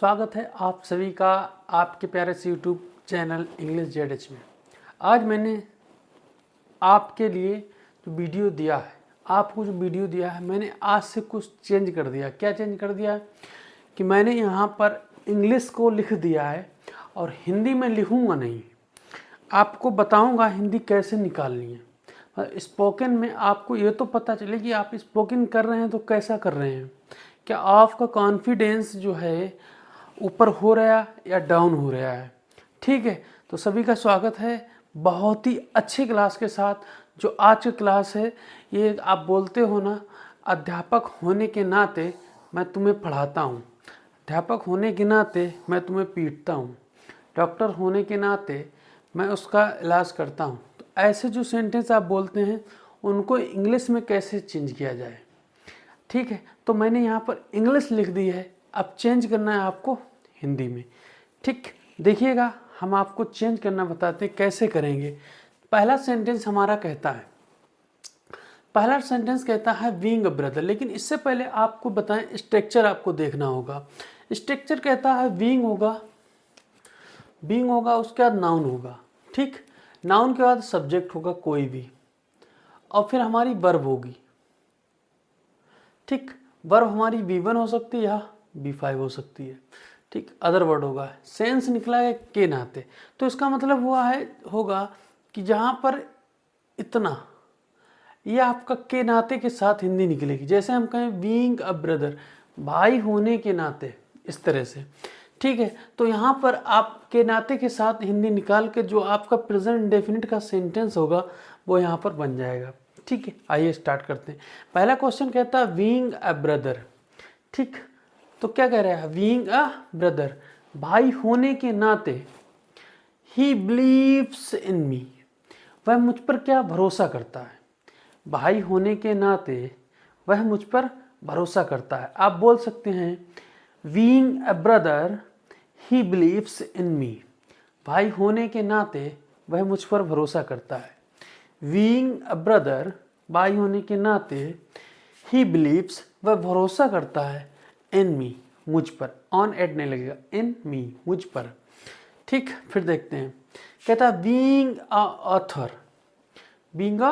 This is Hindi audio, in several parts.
स्वागत है आप सभी का आपके प्यारे से यूट्यूब चैनल इंग्लिश जेड में। आज मैंने आपके लिए जो वीडियो दिया है, आपको जो वीडियो दिया है, मैंने आज से कुछ चेंज कर दिया। क्या चेंज कर दिया है कि मैंने यहाँ पर इंग्लिश को लिख दिया है और हिंदी में लिखूँगा नहीं, आपको बताऊँगा हिंदी कैसे निकालनी है। स्पोकन में आपको ये तो पता चले कि आप स्पोकन कर रहे हैं तो कैसा कर रहे हैं, क्या आपका कॉन्फिडेंस जो है ऊपर हो रहा है या डाउन हो रहा है। ठीक है, तो सभी का स्वागत है बहुत ही अच्छी क्लास के साथ। जो आज की क्लास है ये आप बोलते हो ना, अध्यापक होने के नाते मैं तुम्हें पढ़ाता हूँ, अध्यापक होने के नाते मैं तुम्हें पीटता हूँ, डॉक्टर होने के नाते मैं उसका इलाज करता हूँ। तो ऐसे जो सेंटेंस आप बोलते हैं उनको इंग्लिश में कैसे चेंज किया जाए। ठीक है, तो मैंने यहाँ पर इंग्लिश लिख दी है, अब चेंज करना है आपको हिंदी में। ठीक, देखिएगा हम आपको चेंज करना बताते हैं कैसे करेंगे। पहला सेंटेंस हमारा कहता है, पहला सेंटेंस कहता है बीइंग अ ब्रदर। लेकिन इससे पहले आपको बताएं स्ट्रक्चर आपको देखना होगा। स्ट्रक्चर कहता है बीइंग होगा, बीइंग होगा, उसके बाद नाउन होगा। ठीक, नाउन के बाद सब्जेक्ट होगा कोई भी, और फिर हमारी वर्ब होगी। ठीक, वर्ब हमारी V1 हो सकती है या V5 हो सकती है। ठीक, अदर वर्ड होगा। सेंस निकला है के नाते, तो इसका मतलब हुआ है होगा कि जहाँ पर इतना, यह आपका के नाते के साथ हिंदी निकलेगी। जैसे हम कहें बीइंग अ ब्रदर, भाई होने के नाते, इस तरह से। ठीक है, तो यहाँ पर आप के नाते के साथ हिंदी निकाल के जो आपका प्रेजेंट इंडेफिनिट का सेंटेंस होगा वो यहाँ पर बन जाएगा। ठीक है, आइए स्टार्ट करते हैं। पहला क्वेश्चन कहता है बीइंग अ ब्रदर। ठीक, तो क्या कह रहा है, बीइंग अ ब्रदर, भाई होने के नाते, ही बिलीव्स इन मी, वह मुझ पर क्या भरोसा करता है। भाई होने के नाते वह मुझ पर भरोसा करता है। आप बोल सकते हैं being a brother he believes in me, भाई होने के नाते वह मुझ पर भरोसा करता है। बीइंग अ ब्रदर, भाई होने के नाते, ही बिलीव्स, वह भरोसा करता है, इन मी, मुझ पर, ऑन एड नहीं लगेगा, इन मी, मुझ पर। ठीक, फिर देखते हैं, कहता है being a author, being a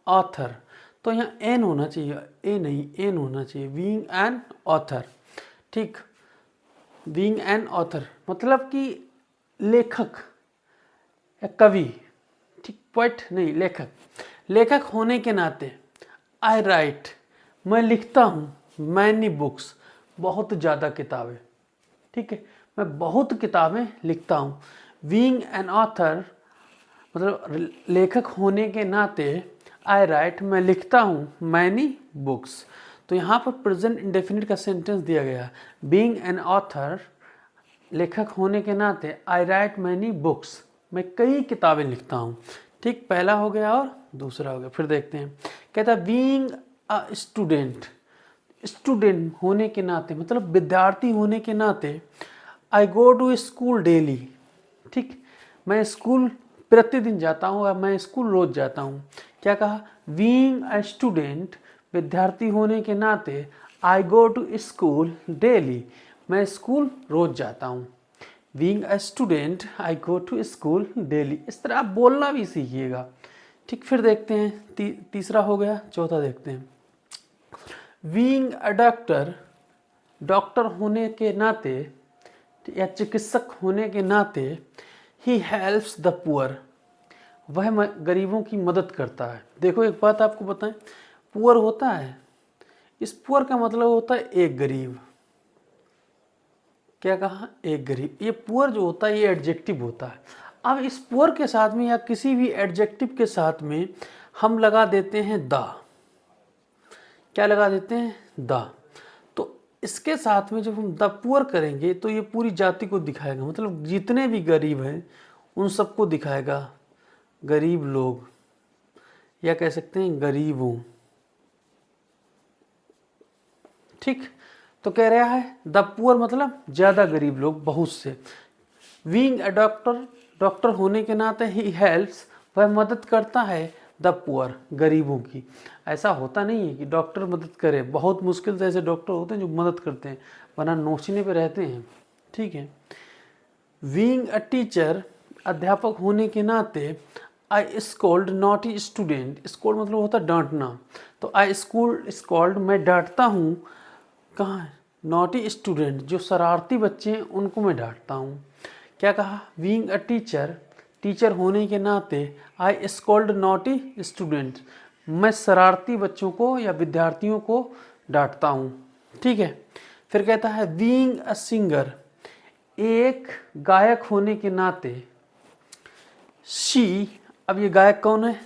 author, तो यहाँ एन होना चाहिए, ए नहीं एन होना चाहिए, बीइंग एन ऑथर। ठीक, बीइंग एन ऑथर मतलब कि लेखक या कवि। ठीक, पोएट नहीं, लेखक, लेखक होने के नाते, आई राइट, मैं लिखता हूँ, मैनी बुक्स, बहुत ज़्यादा किताबें। ठीक है, मैं बहुत किताबें लिखता हूँ। बीइंग एन ऑथर मतलब लेखक होने के नाते, आई राइट, मैं लिखता हूँ, मैनी बुक्स। तो यहाँ पर प्रेजेंट इंडेफिनिट का सेंटेंस दिया गया, बीइंग एन ऑथर, लेखक होने के नाते, आई राइट मैनी बुक्स, मैं कई किताबें लिखता हूँ। ठीक, पहला हो गया और दूसरा हो गया। फिर देखते हैं, कहता है बीइंग अ स्टूडेंट, स्टूडेंट होने के नाते मतलब विद्यार्थी होने के नाते, I go to school daily. ठीक, मैं स्कूल प्रतिदिन जाता हूँ, मैं स्कूल रोज जाता हूँ। क्या कहा, बीइंग अ स्टूडेंट, विद्यार्थी होने के नाते, I go to school daily, मैं स्कूल रोज जाता हूँ। Being a student, I go to school daily, इस तरह आप बोलना भी सीखिएगा। ठीक, फिर देखते हैं तीसरा हो गया, चौथा देखते हैं, बीइंग अ डॉक्टर, डॉक्टर होने के नाते या चिकित्सक होने के नाते, ही हेल्प्स द पुअर, वह गरीबों की मदद करता है। देखो एक बात आपको बताएं, पुअर होता है, इस पुअर का मतलब होता है एक गरीब। क्या कहा, एक गरीब। ये पुअर जो होता है ये एडजेक्टिव होता है। अब इस पुअर के साथ में या किसी भी एडजेक्टिव के साथ में हम लगा देते हैं द। क्या लगा देते हैं, द। तो इसके साथ में जब हम द पुअर करेंगे तो ये पूरी जाति को दिखाएगा, मतलब जितने भी गरीब हैं उन सबको दिखाएगा, गरीब लोग, या कह सकते हैं गरीबों। ठीक, तो कह रहा है द पुअर मतलब ज़्यादा गरीब लोग, बहुत से। बीइंग अ डॉक्टर, डॉक्टर होने के नाते, ही हेल्प्स, वह मदद करता है, द पुअर, गरीबों की। ऐसा होता नहीं है कि डॉक्टर मदद करे, बहुत मुश्किल से ऐसे डॉक्टर होते हैं जो मदद करते हैं, वरना नोचने पे रहते हैं। ठीक है। बीइंग अ टीचर, अध्यापक होने के नाते आई स्कोल्ड नॉटी स्टूडेंट, स्कोल्ड मतलब होता है डांटना, तो आई स्कोल्ड मैं डांटता हूँ, कहाँ है, नॉटी स्टूडेंट जो शरारती बच्चे हैं उनको मैं डांटता हूँ। क्या कहा, बीइंग अ टीचर, टीचर होने के नाते आई स्कोल्ड नॉटी स्टूडेंट, मैं शरारती बच्चों को या विद्यार्थियों को डांटता हूँ। ठीक है। फिर कहता है बीइंग अ सिंगर, एक गायक होने के नाते शी, अब ये गायक कौन है,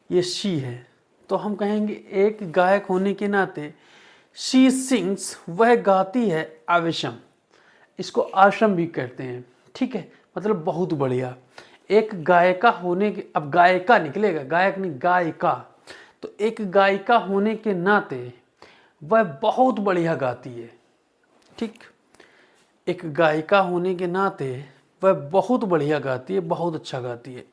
ये शी है, तो हम कहेंगे एक गायक होने के नाते शी सिंग्स, वह गाती है आवेशम, इसको आशम भी कहते हैं। ठीक है, मतलब बहुत बढ़िया। एक गायिका होने के, अब गायिका निकलेगा, गायक नहीं गायिका, तो एक गायिका होने के नाते वह बहुत बढ़िया गाती है। ठीक, एक गायिका होने के नाते वह बहुत बढ़िया गाती है, बहुत अच्छा गाती है।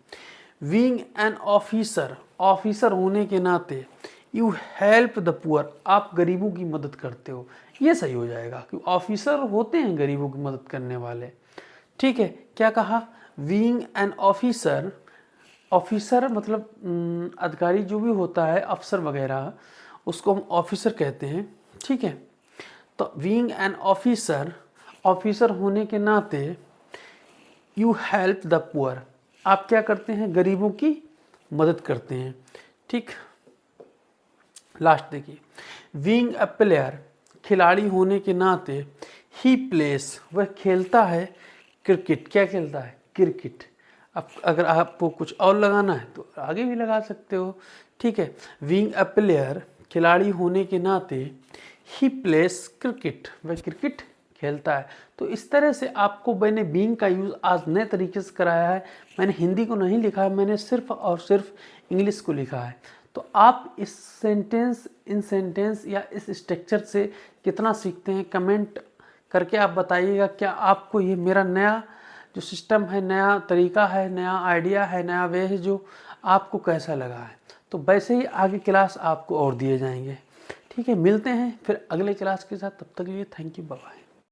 बीइंग एन ऑफिसर, ऑफिसर होने के नाते यू हेल्प द पुअर, आप गरीबों की मदद करते हो, ये सही हो जाएगा क्योंकि ऑफिसर होते हैं गरीबों की मदद करने वाले। ठीक है। क्या कहा, बीइंग एन ऑफिसर, ऑफिसर मतलब अधिकारी जो भी होता है, अफसर वगैरह, उसको हम ऑफिसर कहते हैं। ठीक है। तो बीइंग एन ऑफिसर, ऑफिसर होने के नाते यू हेल्प द पुअर, आप क्या करते हैं, गरीबों की मदद करते हैं। ठीक, लास्ट देखिए, बीइंग अ प्लेयर, खिलाड़ी होने के नाते ही प्लेस, वह खेलता है क्रिकेट, क्या खेलता है, क्रिकेट। अब अगर आपको कुछ और लगाना है तो आगे भी लगा सकते हो। ठीक है, बीइंग अ प्लेयर, खिलाड़ी होने के नाते ही प्लेस क्रिकेट, वह क्रिकेट खेलता है। तो इस तरह से आपको मैंने बीइंग का यूज़ आज नए तरीके से कराया है। मैंने हिंदी को नहीं लिखा है, मैंने सिर्फ और सिर्फ इंग्लिश को लिखा है। तो आप इस सेंटेंस, इन सेंटेंस या इस स्ट्रक्चर से कितना सीखते हैं, कमेंट करके आप बताइएगा। क्या आपको ये मेरा नया जो सिस्टम है, नया तरीका है, नया आइडिया है, नया वे है, जो आपको कैसा लगा है। तो वैसे ही आगे क्लास आपको और दिए जाएंगे। ठीक है, मिलते हैं फिर अगले क्लास के साथ, तब तक के लिए थैंक यू, बाय बाय।